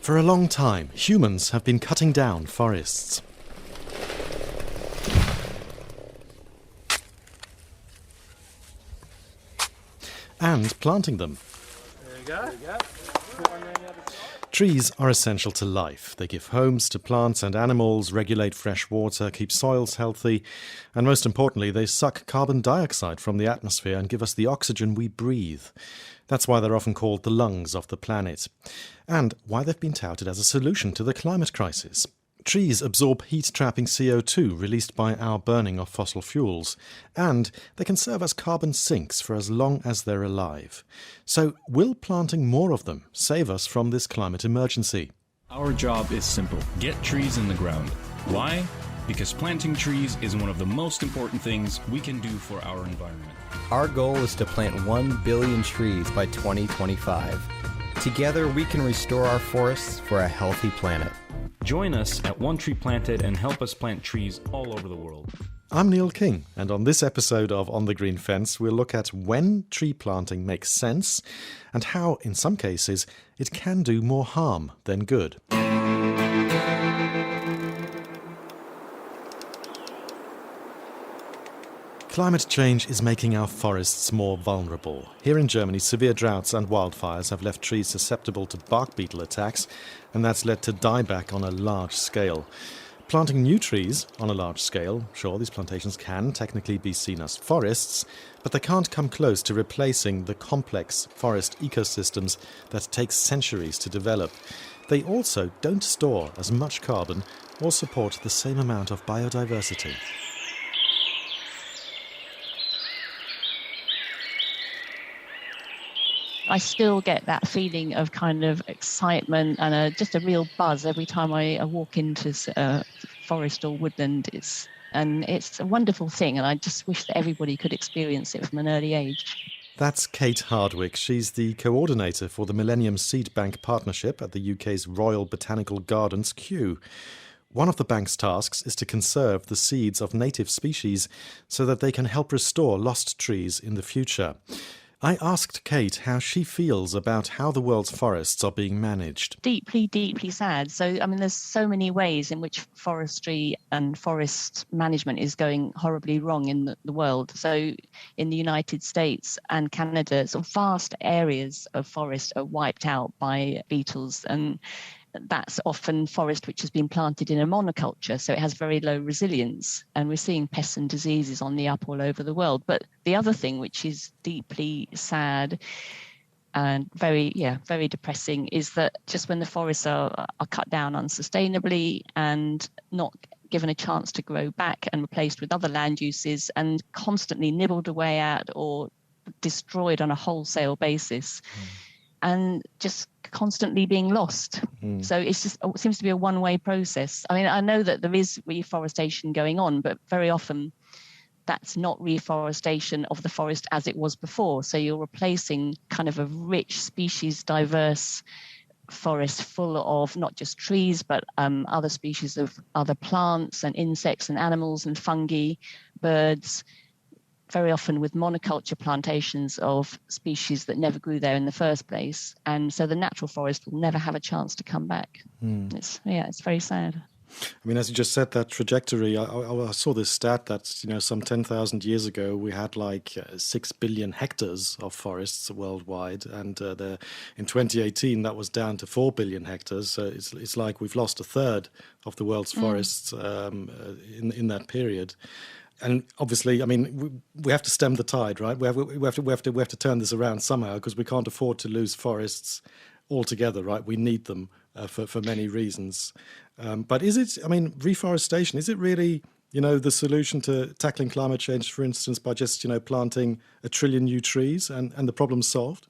For a long time, humans have been cutting down forests. And planting them. There you go. Trees are essential to life. They give homes to plants and animals, regulate fresh water, keep soils healthy, and most importantly, they suck carbon dioxide from the atmosphere and give us the oxygen we breathe. That's why they're often called the lungs of the planet, and why they've been touted as a solution to the climate crisis. Trees absorb heat-trapping CO2 released by our burning of fossil fuels, and they can serve as carbon sinks for as long as they're alive. So will planting more of them save us from this climate emergency? Our job is simple. Get trees in the ground. Why? Because planting trees is one of the most important things we can do for our environment. Our goal is to plant 1 billion trees by 2025. Together, we can restore our forests for a healthy planet. Join us at One Tree Planted and help us plant trees all over the world. I'm Neil King, and on this episode of On the Green Fence, we'll look at when tree planting makes sense and how, in some cases, it can do more harm than good. Climate change is making our forests more vulnerable. Here in Germany, severe droughts and wildfires have left trees susceptible to bark beetle attacks, and that's led to dieback on a large scale. Planting new trees on a large scale, sure, these plantations can technically be seen as forests, but they can't come close to replacing the complex forest ecosystems that take centuries to develop. They also don't store as much carbon or support the same amount of biodiversity. I still get that feeling of kind of excitement and just a real buzz every time I walk into forest or woodland. It's a wonderful thing, and I just wish that everybody could experience it from an early age. That's Kate Hardwick. She's the coordinator for the Millennium Seed Bank Partnership at the UK's Royal Botanical Gardens, Kew. One of the bank's tasks is to conserve the seeds of native species so that they can help restore lost trees in the future. I asked Kate how she feels about how the world's forests are being managed. Deeply, deeply sad. So, there's so many ways in which forestry and forest management is going horribly wrong in the world. So in the United States and Canada, vast areas of forest are wiped out by beetles, and that's often forest which has been planted in a monoculture, so it has very low resilience, and we're seeing pests and diseases on the up all over the world. But the other thing which is deeply sad and very depressing is that just when the forests are cut down unsustainably and not given a chance to grow back and replaced with other land uses and constantly nibbled away at or destroyed on a wholesale basis, and just constantly being lost. So it seems to be a one-way process. I know that there is reforestation going on, but very often that's not reforestation of the forest as it was before. So you're replacing kind of a rich, species diverse forest full of not just trees, but other species of other plants and insects and animals and fungi, birds, very often with monoculture plantations of species that never grew there in the first place. And so the natural forest will never have a chance to come back. It's very sad. As you just said, that trajectory, I saw this stat that, some 10,000 years ago, we had 6 billion hectares of forests worldwide. And in 2018, that was down to 4 billion hectares. So it's like we've lost a third of the world's forests in that period. And obviously, we have to stem the tide, right? We have to turn this around somehow, because we can't afford to lose forests altogether, right? We need them for many reasons. But is it, reforestation, is it really, the solution to tackling climate change, for instance, by just, planting 1 trillion new trees and the problem's solved?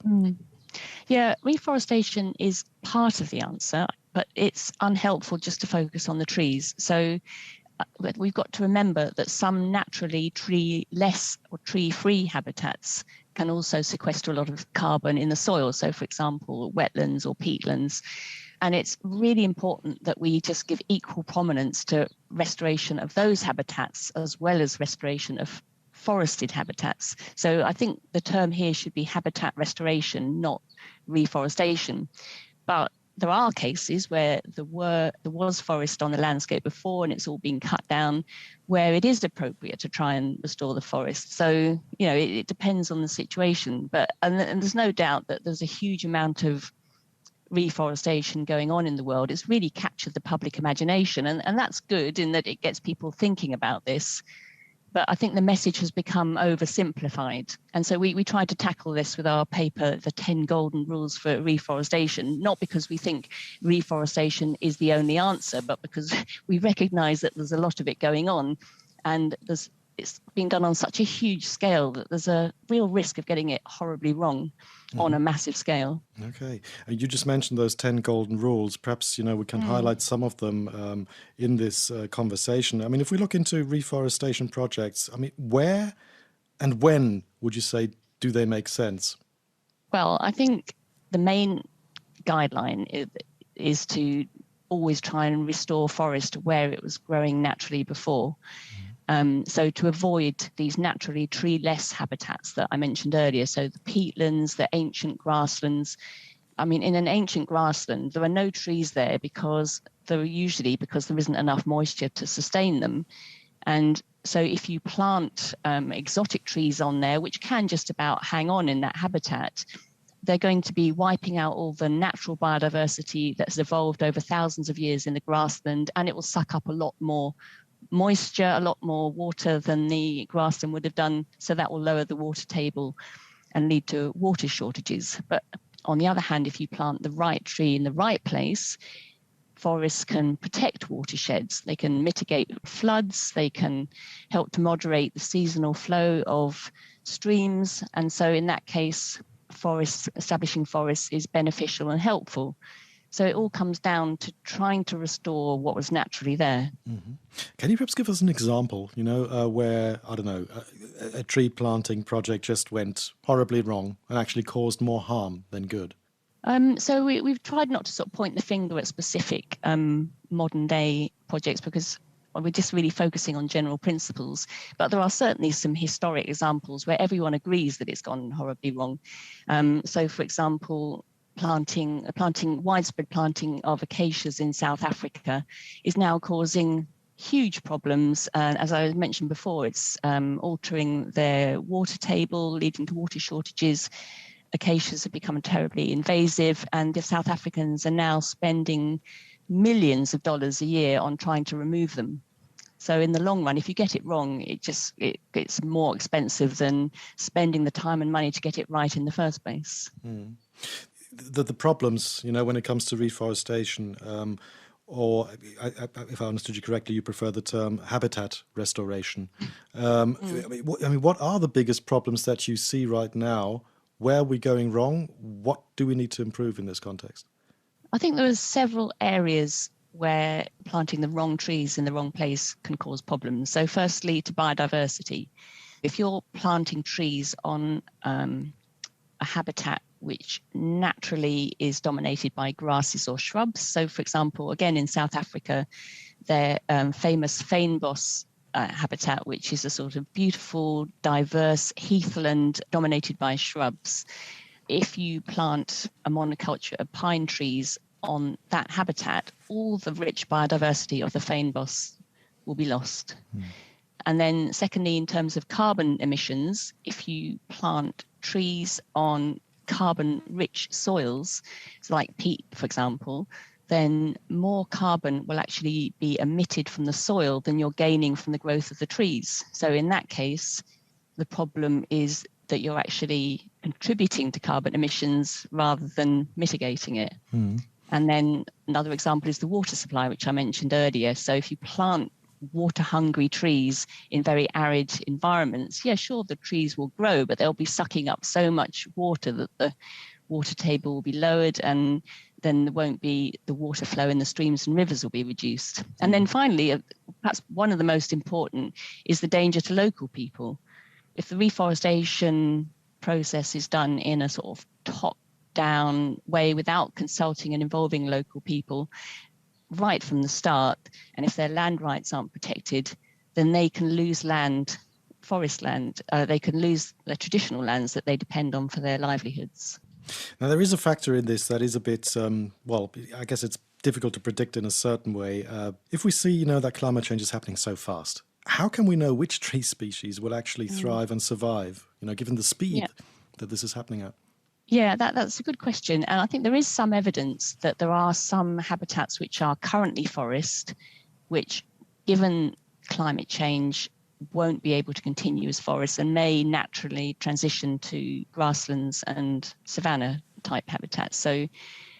Yeah, reforestation is part of the answer, but it's unhelpful just to focus on the trees. So we've got to remember that some naturally tree-less or tree-free habitats can also sequester a lot of carbon in the soil. So, for example, wetlands or peatlands. And it's really important that we just give equal prominence to restoration of those habitats as well as restoration of forested habitats. So I think the term here should be habitat restoration, not reforestation. But there are cases where there was forest on the landscape before and it's all been cut down, where it is appropriate to try and restore the forest. So, it depends on the situation. And there's no doubt that there's a huge amount of reforestation going on in the world. It's really captured the public imagination, and that's good in that it gets people thinking about this. But I think the message has become oversimplified. And so we tried to tackle this with our paper, The 10 Golden Rules for Reforestation, not because we think reforestation is the only answer, but because we recognize that there's a lot of it going on, and it's been done on such a huge scale that there's a real risk of getting it horribly wrong on a massive scale. Okay. You just mentioned those 10 golden rules. Perhaps, we can highlight some of them in this conversation. I mean, if we look into reforestation projects, I mean, where and when would you say do they make sense? Well, I think the main guideline is to always try and restore forest where it was growing naturally before. So to avoid these naturally tree-less habitats that I mentioned earlier, so the peatlands, the ancient grasslands. I mean, in an ancient grassland, there are no trees there because there isn't enough moisture to sustain them. And so if you plant exotic trees on there, which can just about hang on in that habitat, they're going to be wiping out all the natural biodiversity that's evolved over thousands of years in the grassland, and it will suck up a lot more moisture, a lot more water than the grassland would have done. So that will lower the water table and lead to water shortages. But on the other hand, if you plant the right tree in the right place, forests can protect watersheds. They can mitigate floods. They can help to moderate the seasonal flow of streams. And so in that case, establishing forests is beneficial and helpful. So it all comes down to trying to restore what was naturally there. Mm-hmm. Can you perhaps give us an example, where, I don't know, a tree planting project just went horribly wrong and actually caused more harm than good? So we've tried not to sort of point the finger at specific modern day projects because we're just really focusing on general principles. But there are certainly some historic examples where everyone agrees that it's gone horribly wrong. So, for example, widespread planting of acacias in South Africa is now causing huge problems. As I mentioned before, it's altering their water table, leading to water shortages. Acacias have become terribly invasive, and the South Africans are now spending millions of dollars a year on trying to remove them. So in the long run, if you get it wrong, it's more expensive than spending the time and money to get it right in the first place. Mm. The problems, when it comes to reforestation, or if I understood you correctly, you prefer the term habitat restoration. I mean, what are the biggest problems that you see right now? Where are we going wrong? What do we need to improve in this context? I think there are several areas where planting the wrong trees in the wrong place can cause problems. So firstly, to biodiversity. If you're planting trees on a habitat which naturally is dominated by grasses or shrubs. So, for example, again, in South Africa, their famous fynbos habitat, which is a sort of beautiful, diverse heathland dominated by shrubs. If you plant a monoculture of pine trees on that habitat, all the rich biodiversity of the fynbos will be lost. And then secondly, in terms of carbon emissions, if you plant trees on carbon-rich soils, so like peat, for example, then more carbon will actually be emitted from the soil than you're gaining from the growth of the trees. So in that case, the problem is that you're actually contributing to carbon emissions rather than mitigating it. And then another example is the water supply, which I mentioned earlier. So if you plant water-hungry trees in very arid environments, yeah, sure, the trees will grow, but they'll be sucking up so much water that the water table will be lowered, and then there won't be the water flow in the streams and rivers will be reduced. And then finally, perhaps one of the most important is the danger to local people. If the reforestation process is done in a sort of top-down way without consulting and involving local people right from the start, and if their land rights aren't protected, then they can lose land, forest land. They can lose their traditional lands that they depend on for their livelihoods. Now, there is a factor in this that is a bit, well, I guess it's difficult to predict in a certain way. If we see, that climate change is happening so fast, how can we know which tree species will actually thrive and survive, given the speed that this is happening at? Yeah, that's a good question. And I think there is some evidence that there are some habitats which are currently forest, which, given climate change, won't be able to continue as forests and may naturally transition to grasslands and savanna type habitats. So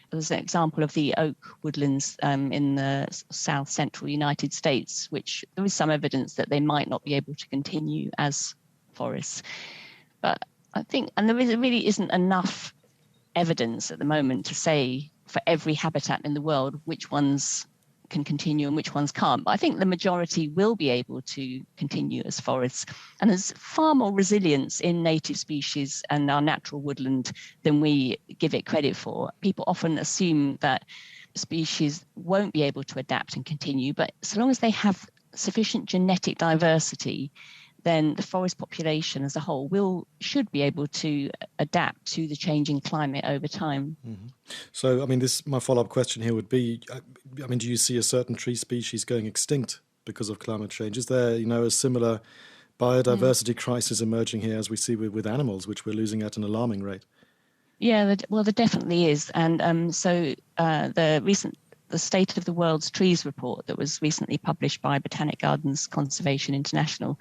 there's an example of the oak woodlands in the south central United States, which there is some evidence that they might not be able to continue as forests. But I think, and there really isn't enough evidence at the moment to say for every habitat in the world which ones can continue and which ones can't. But I think the majority will be able to continue as forests. And there's far more resilience in native species and our natural woodland than we give it credit for. People often assume that species won't be able to adapt and continue, but so long as they have sufficient genetic diversity, then the forest population as a whole should be able to adapt to the changing climate over time. Mm-hmm. So, my follow-up question here would be, do you see a certain tree species going extinct because of climate change? Is there, a similar biodiversity crisis emerging here as we see with animals, which we're losing at an alarming rate? Yeah, there definitely is. And the State of the World's Trees report that was recently published by Botanic Gardens Conservation International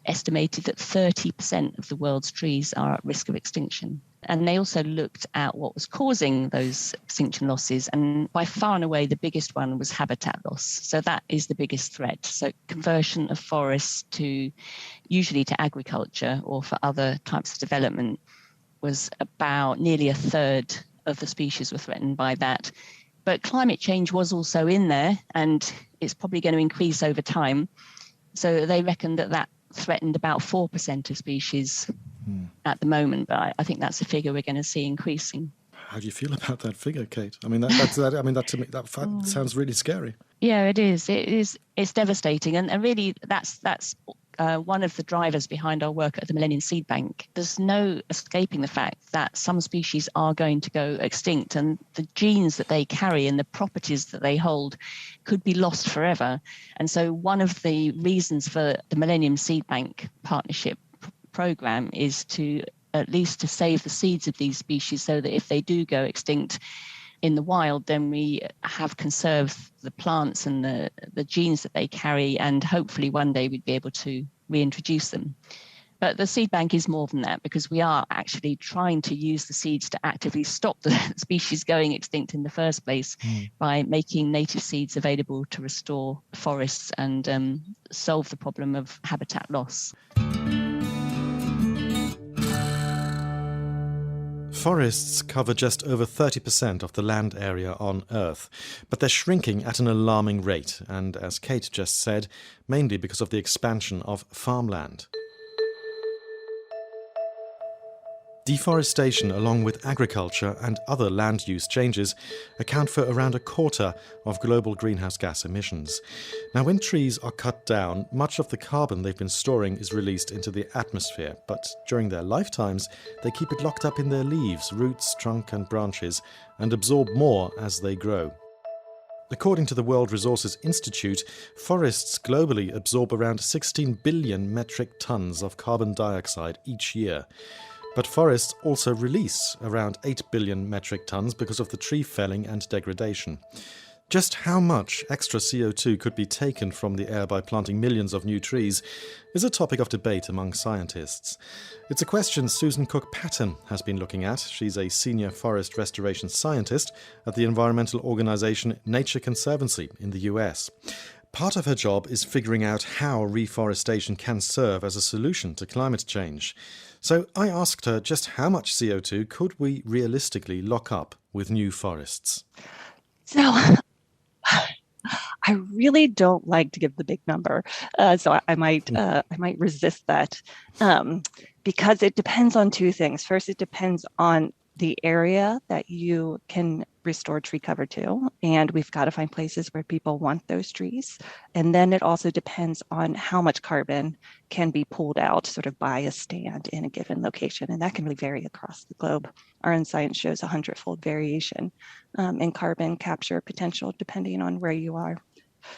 estimated that 30% of the world's trees are at risk of extinction. And they also looked at what was causing those extinction losses. And by far and away, the biggest one was habitat loss. So that is the biggest threat. So conversion of forests usually to agriculture or for other types of development was about nearly a third of the species were threatened by that. But climate change was also in there, and it's probably going to increase over time. So they reckon that threatened about 4% of species at the moment, but I think that's a figure we're going to see increasing. How do you feel about that figure, Kate? To me, that sounds really scary. Yeah, it is. It's devastating, and really that's one of the drivers behind our work at the Millennium Seed Bank. There's no escaping the fact that some species are going to go extinct, and the genes that they carry and the properties that they hold could be lost forever. And so one of the reasons for the Millennium Seed Bank partnership program is to save the seeds of these species, so that if they do go extinct in the wild, then we have conserved the plants and the genes that they carry, and hopefully one day we'd be able to reintroduce them. But the seed bank is more than that, because we are actually trying to use the seeds to actively stop the species going extinct in the first place by making native seeds available to restore forests and solve the problem of habitat loss. Forests cover just over 30% of the land area on Earth, but they're shrinking at an alarming rate, and as Kate just said, mainly because of the expansion of farmland. Deforestation, along with agriculture and other land use changes, account for around a quarter of global greenhouse gas emissions. Now, when trees are cut down, much of the carbon they've been storing is released into the atmosphere, but during their lifetimes, they keep it locked up in their leaves, roots, trunk and branches, and absorb more as they grow. According to the World Resources Institute, forests globally absorb around 16 billion metric tons of carbon dioxide each year. But forests also release around 8 billion metric tons because of the tree felling and degradation. Just how much extra CO2 could be taken from the air by planting millions of new trees is a topic of debate among scientists. It's a question Susan Cook-Patton has been looking at. She's a senior forest restoration scientist at the environmental organization Nature Conservancy in the US. Part of her job is figuring out how reforestation can serve as a solution to climate change. So I asked her just how much CO2 could we realistically lock up with new forests? So I really don't like to give the big number. So I might resist that because it depends on two things. First, it depends on the area that you can restore tree cover to. And we've got to find places where people want those trees. And then it also depends on how much carbon can be pulled out sort of by a stand in a given location. And that can really vary across the globe. Our own science shows 100-fold variation in carbon capture potential depending on where you are.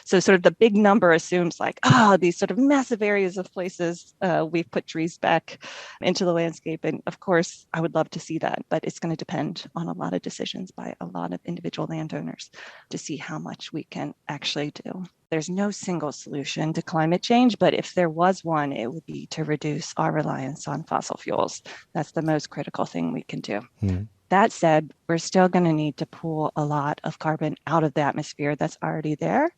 So sort of the big number assumes like, these sort of massive areas of places, we've put trees back into the landscape. And of course, I would love to see that, but it's going to depend on a lot of decisions by a lot of individual landowners to see how much we can actually do. There's no single solution to climate change, but if there was one, it would be to reduce our reliance on fossil fuels. That's the most critical thing we can do. That said, we're still going to need to pull a lot of carbon out of the atmosphere that's already there.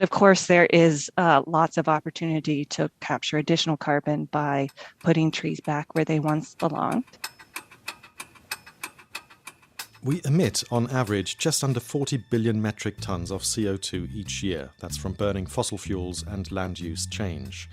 Of course, there is lots of opportunity to capture additional carbon by putting trees back where they once belonged. We emit, on average, just under 40 billion metric tons of CO2 each year. That's from burning fossil fuels and land use change.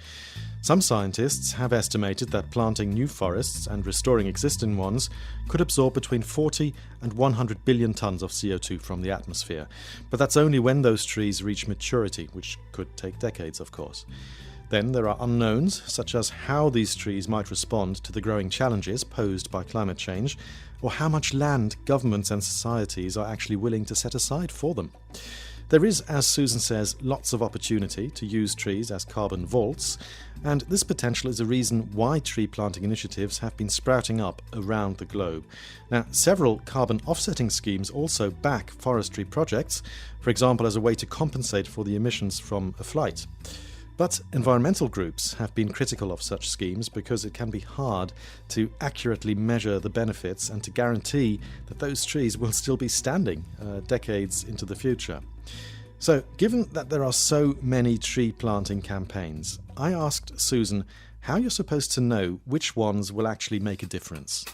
Some scientists have estimated that planting new forests and restoring existing ones could absorb between 40 and 100 billion tons of CO2 from the atmosphere. But that's only when those trees reach maturity, which could take decades, of course. Then there are unknowns, such as how these trees might respond to the growing challenges posed by climate change, or how much land governments and societies are actually willing to set aside for them. There is, as Susan says, lots of opportunity to use trees as carbon vaults, and this potential is a reason why tree planting initiatives have been sprouting up around the globe. Now, several carbon offsetting schemes also back forestry projects, for example as a way to compensate for the emissions from a flight. But environmental groups have been critical of such schemes because it can be hard to accurately measure the benefits and to guarantee that those trees will still be standing decades into the future. So, given that there are so many tree planting campaigns, I asked Susan how you're supposed to know which ones will actually make a difference.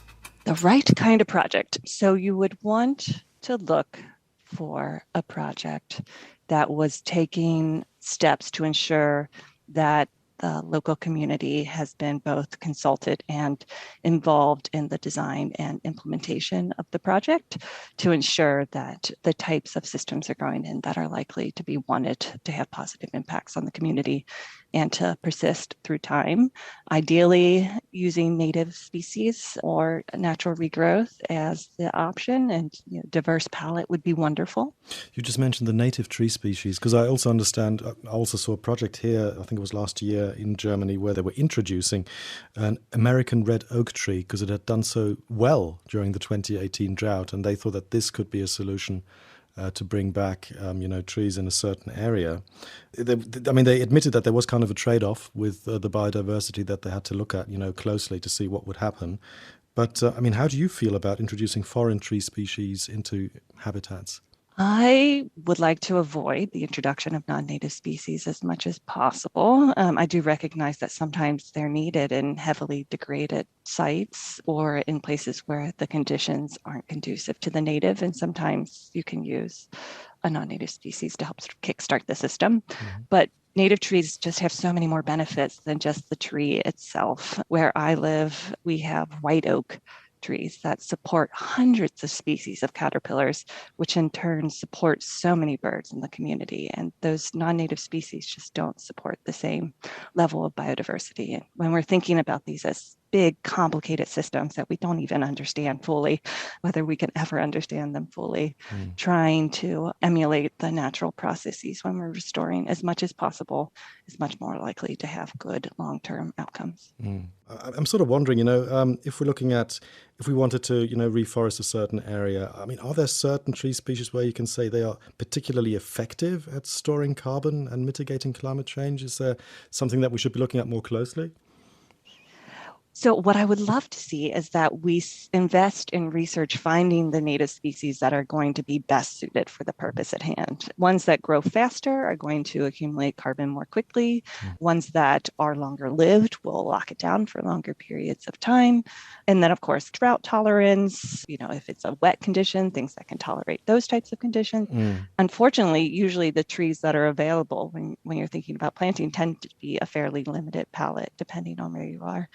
The right kind of project. So you would want to look for a project that was taking steps to ensure that the local community has been both consulted and involved in the design and implementation of the project to ensure that the types of systems are going in that are likely to be wanted to have positive impacts on the community and to persist through time. Ideally, using native species or natural regrowth as the option, and diverse palette would be wonderful. You just mentioned the native tree species, because I also understand, I also saw a project here, I think it was last year in Germany, where they were introducing an American red oak tree because it had done so well during the 2018 drought, and they thought that this could be a solution to bring back, trees in a certain area. They admitted that there was kind of a trade-off with the biodiversity that they had to look at, closely to see what would happen. But, how do you feel about introducing foreign tree species into habitats? I would like to avoid the introduction of non-native species as much as possible. I do recognize that sometimes they're needed in heavily degraded sites or in places where the conditions aren't conducive to the native, and sometimes you can use a non-native species to help kickstart the system. Mm-hmm. But native trees just have so many more benefits than just the tree itself. Where I live, we have white oak trees that support hundreds of species of caterpillars, which in turn support so many birds in the community. And those non-native species just don't support the same level of biodiversity. And when we're thinking about these as big, complicated systems that we don't even understand fully, whether we can ever understand them fully, trying to emulate the natural processes when we're restoring as much as possible is much more likely to have good long-term outcomes. I'm sort of wondering, if we're looking at, if we wanted to, reforest a certain area, are there certain tree species where you can say they are particularly effective at storing carbon and mitigating climate change? Is there something that we should be looking at more closely? So what I would love to see is that we invest in research finding the native species that are going to be best suited for the purpose at hand. Ones that grow faster are going to accumulate carbon more quickly. Ones that are longer lived will lock it down for longer periods of time. And then, of course, drought tolerance, if it's a wet condition, things that can tolerate those types of conditions. Unfortunately, usually the trees that are available when you're thinking about planting tend to be a fairly limited palette, depending on where you are.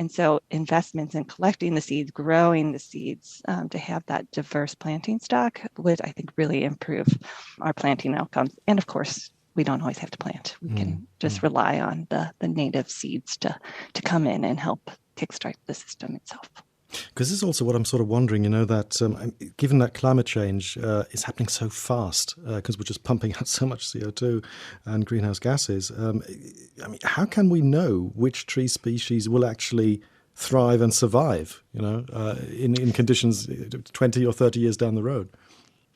And so investments in collecting the seeds, growing the seeds, to have that diverse planting stock would, I think, really improve our planting outcomes. And of course, we don't always have to plant. We can just rely on the native seeds to come in and help kickstart the system itself. Because this is also what I'm sort of wondering, that given that climate change is happening so fast, because we're just pumping out so much CO2 and greenhouse gases, how can we know which tree species will actually thrive and survive, in conditions 20 or 30 years down the road?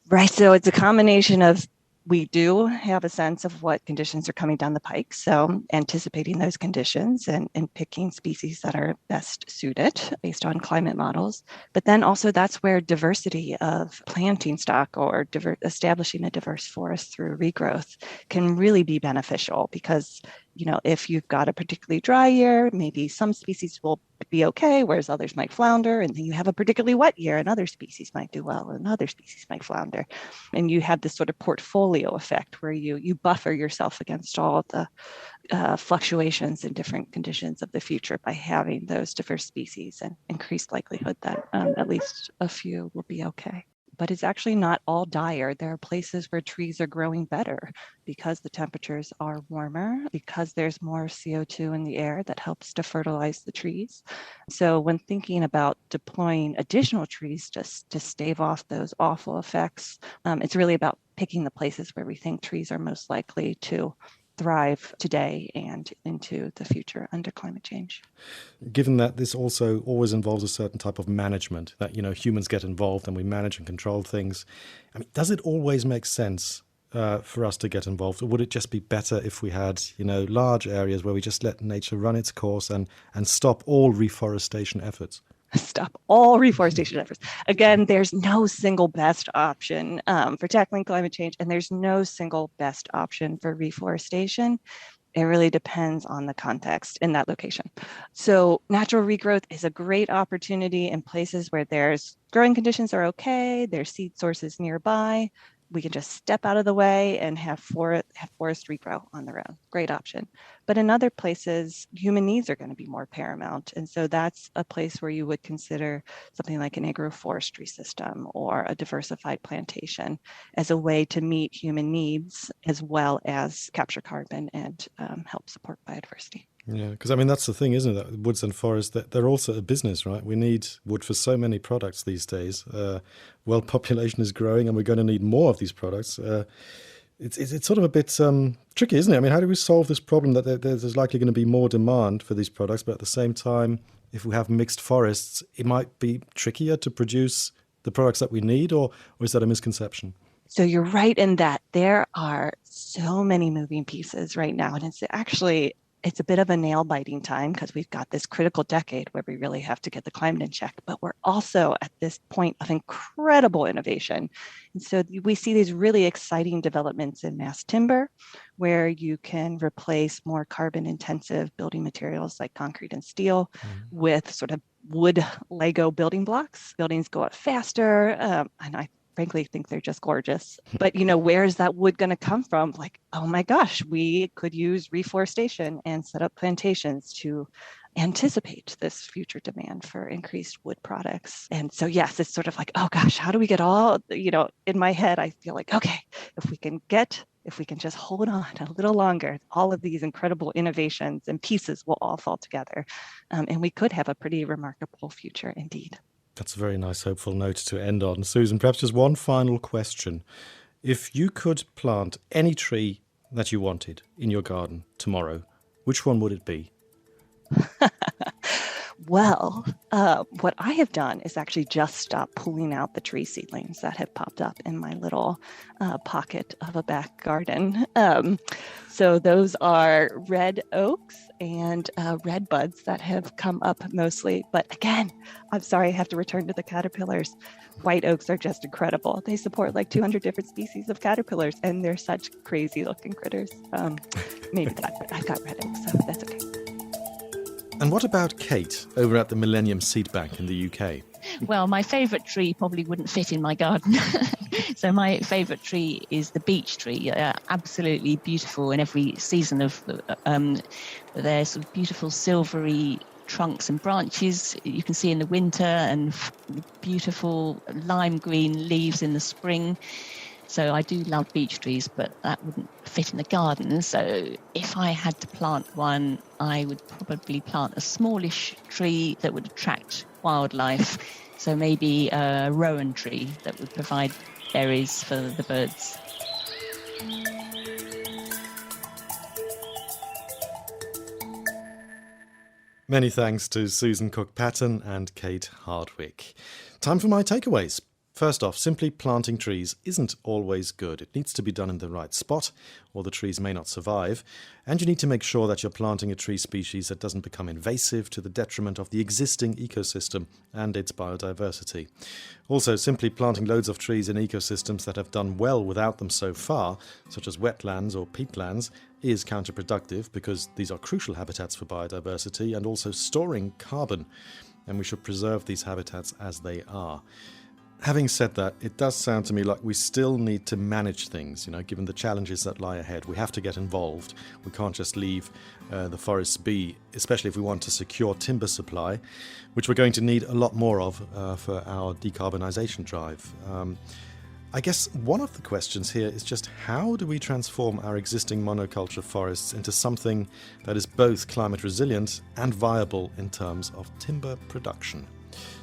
Right. So it's a combination of, we do have a sense of what conditions are coming down the pike. So anticipating those conditions and picking species that are best suited based on climate models. But then also that's where diversity of planting stock or establishing a diverse forest through regrowth can really be beneficial, because if you've got a particularly dry year, maybe some species will be okay, whereas others might flounder. And then you have a particularly wet year and other species might do well and other species might flounder. And you have this sort of portfolio effect where you buffer yourself against all of the fluctuations in different conditions of the future by having those diverse species, and increased likelihood that at least a few will be okay. But it's actually not all dire. There are places where trees are growing better because the temperatures are warmer, because there's more CO2 in the air that helps to fertilize the trees. So when thinking about deploying additional trees just to stave off those awful effects, it's really about picking the places where we think trees are most likely to thrive today and into the future under climate change. Given that this also always involves a certain type of management, that humans get involved and we manage and control things, does it always make sense for us to get involved, or would it just be better if we had large areas where we just let nature run its course and stop all reforestation efforts? Stop all reforestation efforts. Again, there's no single best option for tackling climate change, and there's no single best option for reforestation. It really depends on the context in that location. So natural regrowth is a great opportunity in places where there's growing conditions are okay, there's seed sources nearby. We can just step out of the way and have forest regrow on their own. Great option. But in other places, human needs are going to be more paramount. And so that's a place where you would consider something like an agroforestry system or a diversified plantation as a way to meet human needs as well as capture carbon and help support biodiversity. Yeah, because that's the thing, isn't it? Woods and forests, they're also a business, right? We need wood for so many products these days. World population is growing and we're going to need more of these products. It's sort of a bit tricky, isn't it? How do we solve this problem that there's likely going to be more demand for these products, but at the same time, if we have mixed forests, it might be trickier to produce the products that we need, or is that a misconception? So you're right in that there are so many moving pieces right now, and it's a bit of a nail-biting time because we've got this critical decade where we really have to get the climate in check, but we're also at this point of incredible innovation. And so we see these really exciting developments in mass timber, where you can replace more carbon-intensive building materials like concrete and steel with sort of wood Lego building blocks. Buildings go up faster, and I frankly think they're just gorgeous. But where is that wood going to come from? Like, oh my gosh, we could use reforestation and set up plantations to anticipate this future demand for increased wood products. And so yes, it's sort of like, oh gosh, how do we get all, in my head, I feel like, okay, if we can just hold on a little longer, all of these incredible innovations and pieces will all fall together. And we could have a pretty remarkable future indeed. That's a very nice, hopeful note to end on. Susan, perhaps just one final question. If you could plant any tree that you wanted in your garden tomorrow, which one would it be? Well, what I have done is actually just stop pulling out the tree seedlings that have popped up in my little pocket of a back garden. So those are red oaks and red buds that have come up mostly. But again, I'm sorry, I have to return to the caterpillars. White oaks are just incredible. They support like 200 different species of caterpillars, and they're such crazy looking critters. Maybe I've got red oaks, so that's okay. And what about Kate over at the Millennium Seed Bank in the UK? Well, my favourite tree probably wouldn't fit in my garden. So my favourite tree is the beech tree. Absolutely beautiful in every season of their sort of beautiful silvery trunks and branches you can see in the winter, and beautiful lime green leaves in the spring. So I do love beech trees, but that wouldn't fit in the garden. So if I had to plant one, I would probably plant a smallish tree that would attract wildlife. So maybe a rowan tree that would provide berries for the birds. Many thanks to Susan Cook-Patton and Kate Hardwick. Time for my takeaways. First off, simply planting trees isn't always good. It needs to be done in the right spot, or the trees may not survive. And you need to make sure that you're planting a tree species that doesn't become invasive to the detriment of the existing ecosystem and its biodiversity. Also, simply planting loads of trees in ecosystems that have done well without them so far, such as wetlands or peatlands, is counterproductive because these are crucial habitats for biodiversity and also storing carbon. And we should preserve these habitats as they are. Having said that, it does sound to me like we still need to manage things, given the challenges that lie ahead. We have to get involved. We can't just leave the forests be, especially if we want to secure timber supply, which we're going to need a lot more of for our decarbonisation drive. I guess one of the questions here is just how do we transform our existing monoculture forests into something that is both climate resilient and viable in terms of timber production?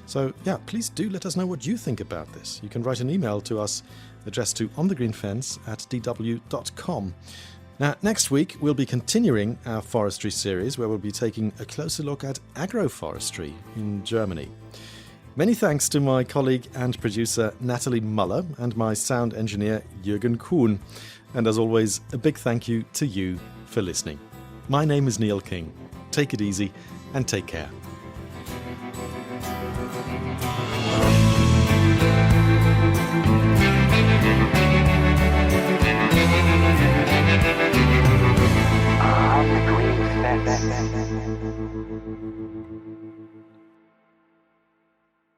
So, please do let us know what you think about this. You can write an email to us addressed to onthegreenfence@dw.com. Now, next week, we'll be continuing our forestry series where we'll be taking a closer look at agroforestry in Germany. Many thanks to my colleague and producer Natalie Muller and my sound engineer Jürgen Kuhn. And as always, a big thank you to you for listening. My name is Neil King. Take it easy and take care.